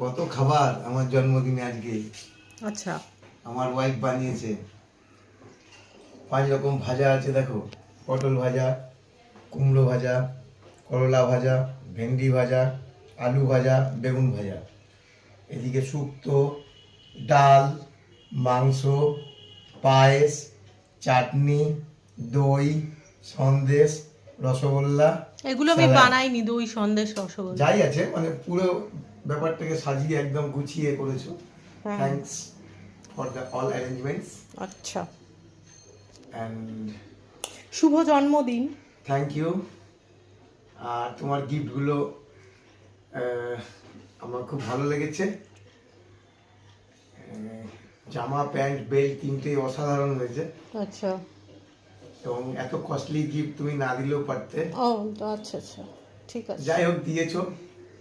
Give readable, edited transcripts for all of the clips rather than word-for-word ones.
কত খাবার আমার জন্মদিনে আজকে। আচ্ছা, আমার ওয়াইফ বানিয়েছে। 5 রকম ভাজা আছে দেখো, পটল ভাজা, কুমড়ো ভাজা, করলা ভাজা, ভেন্ডি ভাজা, আলু ভাজা, বেগুন ভাজা, এদিকে শুক্তো, ডাল, মাংস, পায়েস, চাটনি, দই, সন্দেশ, রসগোল্লা, এগুলো আমি স্যালাড। বানাইনি, দই সন্দেশ রসগোল্লা। যাই আছে মানে পুরো ব্যাপারটাকে সাজিয়ে একদম গুছিয়ে করেছো। হ্যাঁ। Thanks for the all arrangements আচ্ছা, অ্যান্ড শুভ জন্মদিন। Thank you. আর তোমার গিফটগুলো আমার খুব ভালো লেগেছে। জামা প্যান্ট বেল্ট তিনটেই অসাধারণ হয়েছে, আচ্ছা, এবং এত কস্টলি গিফট তুমি না দিলেও পারতে। ও আচ্ছা আচ্ছা, ঠিক আছে। যাই হোক দিয়েছো,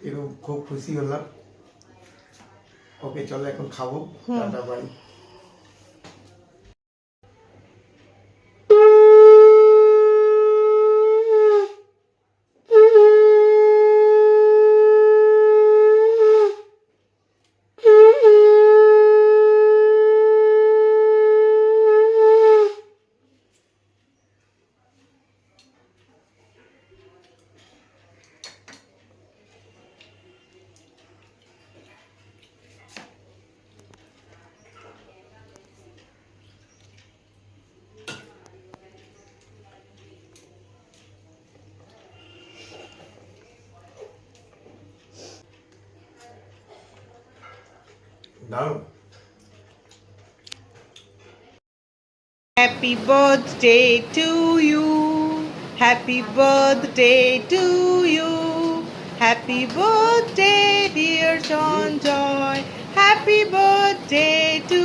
এরকম খুব খুশি হলাম। ওকে চলো এখন খাবো, টাটা বাই। দারুণ। Happy birthday to you. Happy birthday to you. Happy birthday, dear John Joy. Happy birthday to